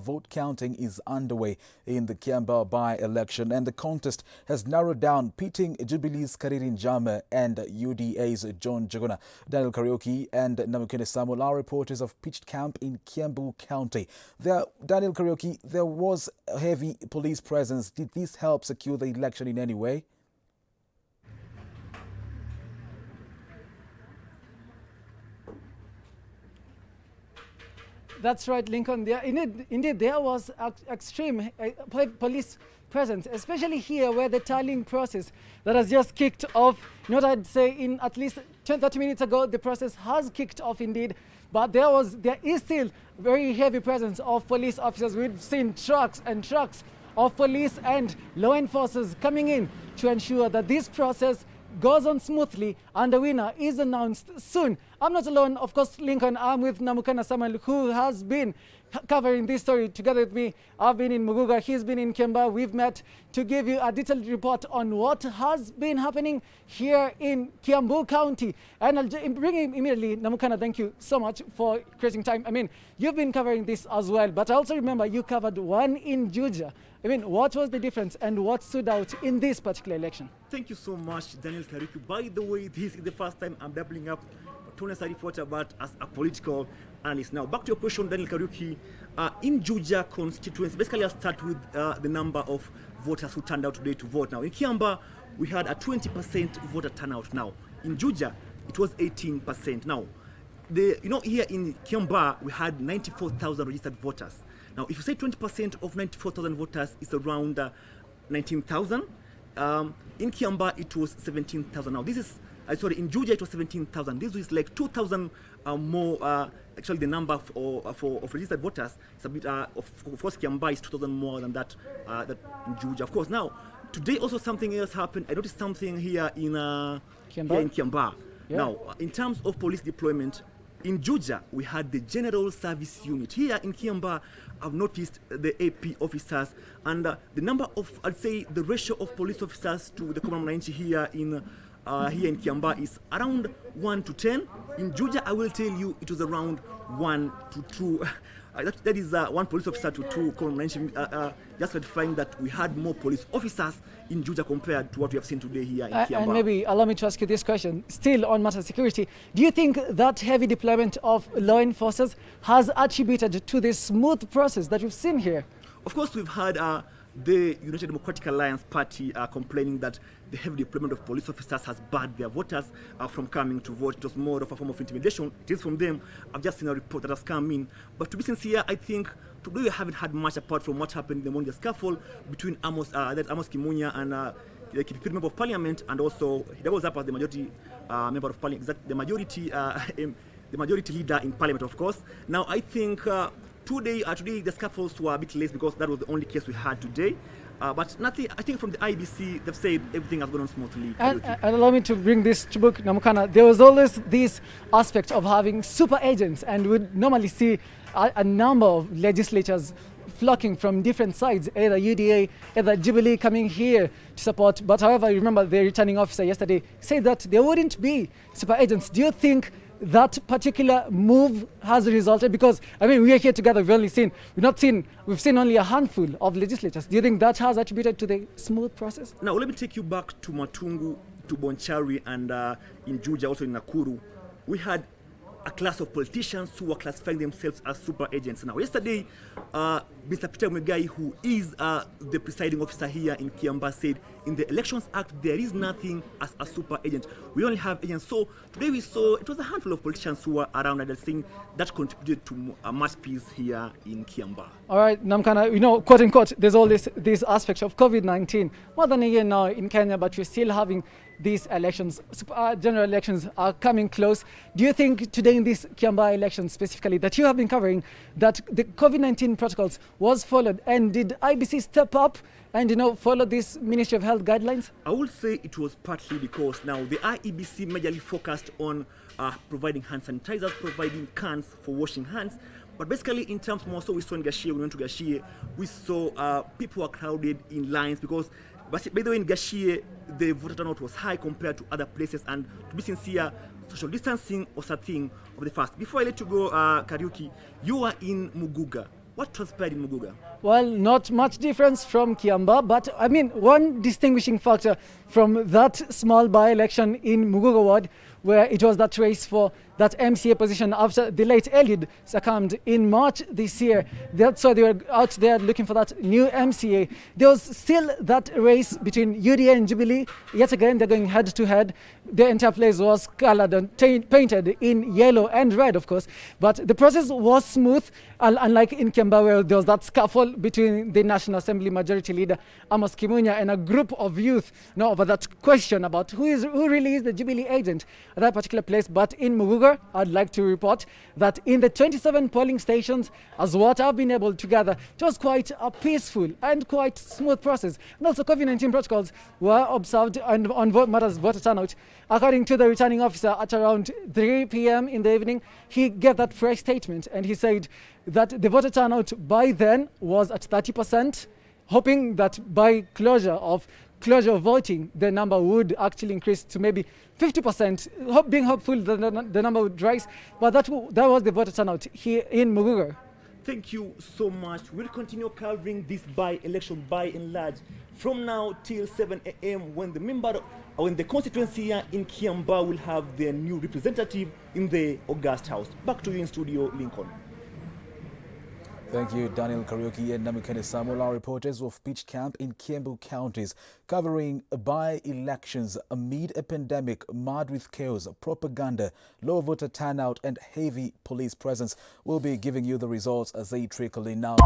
vote counting is underway in the Kiambaa by-election, and the contest has narrowed down, pitting Jubilee's Kariri Njama and UDA's John Njuguna. Daniel Kariuki and Namukene Samuel are reporters of pitched camp in Kiambu County. Daniel Kariuki, there was a heavy police presence. Did this help secure the election in any way? That's right, Lincoln. Indeed, there was extreme police presence, especially here where the tallying process that has just kicked off. You know what I'd say, in at least 30 minutes ago, the process has kicked off indeed. But there is still very heavy presence of police officers. We've seen trucks and trucks of police and law enforcers coming in to ensure that this process goes on smoothly and the winner is announced soon. I'm not alone, of course, Lincoln. I'm with Namukana Samuel, who has been covering this story together with me. I've been in Muguga, he's been in Kiambaa. We've met to give you a detailed report on what has been happening here in Kiambu County. And I'll bring him immediately. Namukana, thank you so much for creating time. I mean, you've been covering this as well, but I also remember you covered one in Juja. I mean, what was the difference and what stood out in this particular election? Thank you so much, Daniel Kariuki. By the way, this is the first time I'm doubling up not as a reporter but as a political analyst. Now, back to your question, Daniel Kariuki. In Juja constituency, basically I'll start with the number of voters who turned out today to vote. Now, in Kiambaa, we had a 20% voter turnout. Now, in Juja, it was 18%. Now, here in Kiambaa, we had 94,000 registered voters. Now, if you say 20% of 94,000 voters is around 19,000, in Kiambaa it was 17,000. Now, this is, in Juja it was 17,000. This is like 2,000 more, actually the number of registered voters. It's a bit, of course, Kiambaa is 2,000 more than that, that in Juja, of course. Now, today also something else happened. I noticed something here in Kiambaa. Yeah. Now, in terms of police deployment, in Juja, we had the General Service Unit. Here in Kiambaa, I've noticed the AP officers and the number of, I'd say, the ratio of police officers to the common mwananchi here in Kiambaa is around 1 to 10. In Juja, I will tell you, it was around 1 to 2. That is 1 police officer to 2 common mwananchi, just certifying that we had more police officers in Juja compared to what we have seen today here in Kiambaa. And maybe allow me to ask you this question, still on matter of security. Do you think that heavy deployment of law enforcers has attributed to the smooth process that we've seen here? Of course, we've had the United Democratic Alliance Party complaining that the heavy deployment of police officers has barred their voters from coming to vote. It was more of a form of intimidation. It is from them. I've just seen a report that has come in. But to be sincere, I think today we haven't had much apart from what happened in the morning scuffle between Amos Kimunya and the Kipipiri Member of Parliament, and also he was up as the majority Member of Parliament, the majority leader in Parliament, of course. Now, I think today the scuffles were a bit less because that was the only case we had today. But nothing, I think from the IBC, they've said everything has gone on smoothly. And allow me to bring this to book, Namukana. There was always this aspect of having super agents, and we'd normally see a number of legislatures flocking from different sides, either UDA, either Jubilee coming here to support. But however, remember the returning officer yesterday said that there wouldn't be super agents. Do you think that particular move has resulted? Because, I mean, we are here together, we've seen only a handful of legislators. Do you think that has attributed to the smooth process? Now, let me take you back to Matungu, to Bonchari, and in Juja, also in Nakuru. We had a class of politicians who were classifying themselves as super agents. Now, yesterday, Mr. Peter Muigai, who is the presiding officer here in Kiambaa, said in the Elections Act, there is nothing as a super agent. We only have agents. So today we saw it was a handful of politicians who were around, and I think that contributed to much peace here in Kiambaa. All right, Namukana, quote unquote, there's all this aspect of COVID-19. More than a year now in Kenya, but we're still having these elections. General elections are coming close. Do you think today in this Kiambaa election specifically that you have been covering, that the COVID-19 protocols was followed, and did IBC step up and follow this Ministry of Health guidelines? I would say it was partly because now the IEBC majorly focused on providing hand sanitizers, providing cans for washing hands. But basically, in terms more so, we saw in Gashie, we went to Gashie, we saw people were crowded in lines because, by the way, in Gashie, the voter turnout was high compared to other places. And to be sincere, social distancing was a thing of the first. Before I let you go, Kariuki, you were in Muguga. What transpired in Muguga? Well, not much difference from Kiambaa, but I mean, one distinguishing factor from that small by-election in Muguga ward, where it was that race for that MCA position after the late Eliud succumbed in March this year. That's why they were out there looking for that new MCA. There was still that race between UDA and Jubilee. Yet again, they're going head-to-head. The entire place was colored and painted in yellow and red, of course. But the process was smooth, unlike in Kiambaa, where there was that scuffle between the National Assembly Majority Leader Amos Kimunya and a group of youth over that question about who really is the Jubilee agent at that particular place. But in Muguga, I'd like to report that in the 27 polling stations, as what I've been able to gather, it was quite a peaceful and quite smooth process. And also COVID-19 protocols were observed on matters voter turnout. According to the returning officer, at around 3 p.m. in the evening, he gave that fresh statement and he said that the voter turnout by then was at 30%, hoping that by closure of voting, the number would actually increase to maybe 50%, being hopeful that the number would rise. But that was the voter turnout here in Muguga. Thank you so much. We'll continue covering this by-election by and large from now till 7 a.m. when the constituency here in Kiambaa will have their new representative in the August House. Back to you in studio, Lincoln. Thank you, Daniel Kariuki and Namukene Samuel, our reporters of Pitch Camp in Kiambu counties, covering by-elections amid a pandemic marred with chaos, propaganda, low voter turnout and heavy police presence. We'll be giving you the results as they trickle in now.